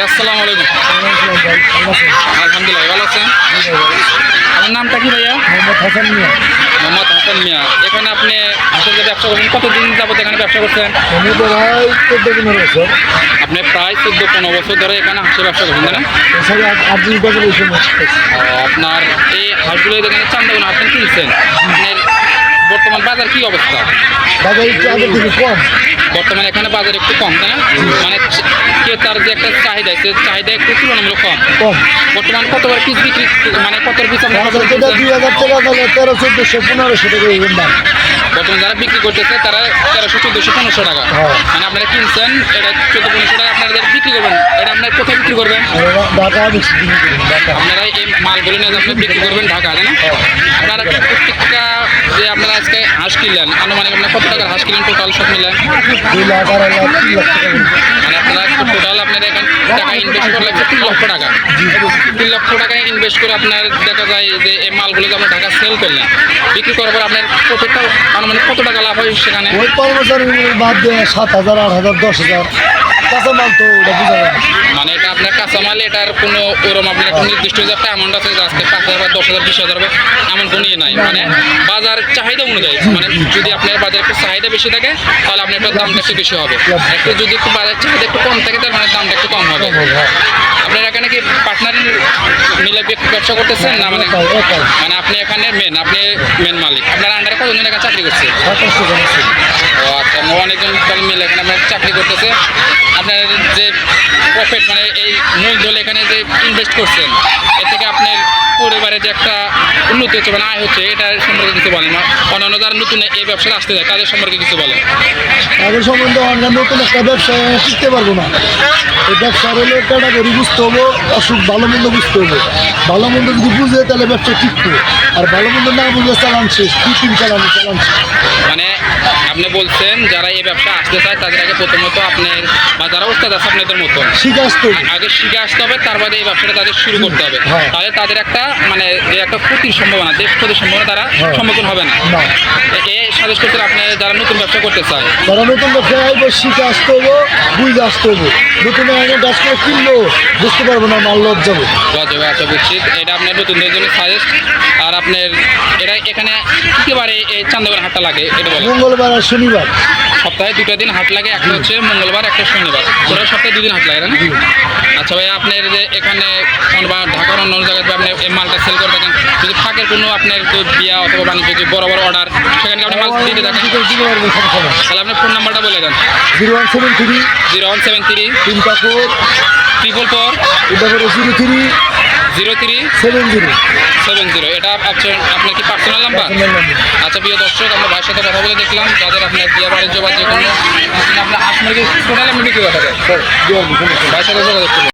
আসসালামু আলাইকুম। আলহামদুলিল্লাহ, ভালো আছেন? আপনার নামটা কি ভাইয়া? মোহাম্মদ হাসান মিয়া। এখানে আপনি হাঁসের যে ব্যবসা করছেন, কতদিন যাবত এখানে ব্যবসা করছেন? আপনি প্রায় 14-15 বছর ধরে এখানে হাঁসের ব্যবসা করছেন, তাই না? আপনার এই হাঁসগুলো এখানে চান্দাগুলো আপনি কিনছেন, আপনার বর্তমান বাজার কি অবস্থা? বর্তমানে এখানে বাজার একটু কম, তাই না? মানে ক্রেতার যে একটা চাহিদা, সে চাহিদা একটু তুলনামূলক কম। বর্তমান কতবার পিস বিক্রি, মানে কত পিস টাকা 1300-1400-1500 টাকা। বর্তমানে যারা বিক্রি করতেছে তারা 1300-1400-1500 টাকা। মানে আপনারা কিনছেন এটা 1400-1500 টাকা, আপনাদের বিক্রি করবেন, এটা আপনার কোথায় বিক্রি করবেন? আপনারা এই মালগুলো নিয়ে আপনি বিক্রি করবেন ঢাকা, তাই না? আপনারা প্রত্যেকটা যে আপনারা আজকে হাঁস কিনলেন, আনুমানিক আপনার কত টাকার হাঁস কিনলেন টোটাল সব মিলেন? 2 লাখ 2.5 লাখ 3 লাখ টাকা। মানে আপনারা টোটাল আপনারা এখানে টাকা ইনভেস্ট করে লাগছে 3 লক্ষ টাকা। 3 লক্ষ টাকা ইনভেস্ট করে আপনার দেখা যায় যে এই মালগুলো যে আপনার ঢাকা সেল করলেন, বিক্রি করার পর আপনার প্রফিটটা আনুমানিক কত টাকা লাভ হয় সেখানে? ওই কর্মচারী বাদ দিয়ে 7,000 8,000 10,000 কাঁচা মাল তো ওটা বোঝা যায় না। মানে এটা আপনার কাঁচামাল, এটার কোনো ওরম আপনার একটা নির্দিষ্ট যে একটা অ্যামাউন্ট আছে, আজকে 5,000 10,000 20,000 এমন কোনো ইয়ে নাই। মানে বাজার চাহিদা অনুযায়ী, মানে যদি আপনার বাজারে একটু চাহিদা বেশি থাকে তাহলে আপনার একটু দামটা একটু বেশি হবে, একটু যদি একটু বাজার চাহিদা একটু কম থাকে তাহলে মানে দামটা একটু কম হবে। আপনার এখানে কি পার্টনার মিলে ব্যবসা করতেছেন না? মানে মানে আপনি এখানে আপনি মেন মালিক। আপনার আন্ডারে কতজন এখানে চাকরি করছে? 27 জন আছে। ও আচ্ছা, অনেকজন মিলে এখানে আপনার চাকরি করতেছে। আপনার যে প্রফিট, মানে এই মূলধন এখানে যে ইনভেস্ট করছেন, এ থেকে আপনার পরিবারের যে একটা উন্নতি হচ্ছে, মানে আয় হচ্ছে, এটার সম্পর্কে কিছু বলেন। অন্যান্য যারা নতুন এই ব্যবসায় আসতে যায় তাদের সম্পর্কে কিছু বলেন। তাদের সম্বন্ধে আমরা নতুন একটা ব্যবসা শিখতে পারবো না। এই ব্যবসার হলে ক্যাটাগরি বুঝতে হবো, অসুখ ভালো মন্দ বুঝতে হবে। ভালো মন্দ যদি বুঝে তাহলে ব্যবসা টিকবে, আর ভালো মন্দ না বুঝলে চালান শেষ, কৃত্রিম চালান শেষ। মানে আপনি বলছেন যারা এই ব্যবসা আসতে চায় তাদের আগে প্রথমত আপনার বা যারা ওস্তাদ আছে আপনাদের মতো শিখে আসতে হবে, আগে শিখে আসতে হবে, তার বাদে এই ব্যবসাটা তাদের শুরু করতে হবে। তাহলে তাদের একটা মানে যে একটা ক্ষতির সম্ভাবনা, যে ক্ষতির সম্ভাবনা তারা সম্মুখীন হবে না। এই সাজেস্ট করতে আপনি যারা নতুন ব্যবসা করতে চায়, যারা নতুন ব্যবসা আসবে শিখে আসতে হবো, বুঝে আসতে হবো। নতুন গাছ করে কিনলো বুঝতে পারবো না, মাল লজ যাবে। আচ্ছা বুঝছি। এটা আপনার নতুনদের জন্য সাজেস্ট। আর আপনার এটা এখানে একেবারে এই চান্দাবাড়ি হাটটা লাগে, এটা বলেন? মঙ্গলবার আর শনিবার। সপ্তাহে 2টা দিন হাট লাগে, একটা হচ্ছে মঙ্গলবার, একটা শনিবার। ওরা সপ্তাহে 2 দিন হাট লাগে, না? আচ্ছা ভাই, আপনার যে এখানে বা ঢাকার অন্য জায়গায় আপনি এই মালটা সেল করে থাকেন, যদি ফাঁকের কোনো আপনার বিয়া অথবা বাণিজ্য যদি বড় বড় অর্ডার, সেখানে আপনি মাল দিতে থাকেন, তাহলে আপনার ফোন নাম্বারটা বলে দেন। 0173 0173 344 444 03 03 70। 70। এটা আপনার কি পার্সোনাল নাম্বার? আচ্ছা প্রিয় দর্শক, আমরা ভাইয়ের সাথে কথা বলে দেখলাম, যাদের আপনার বিয়ে বাণিজ্য বা যে কোনো আপনার হাঁস মুরগি টোটাল আপনি বিক্রি করে থাকেন, ভাইয়ের সাথে যোগাযোগ করুন।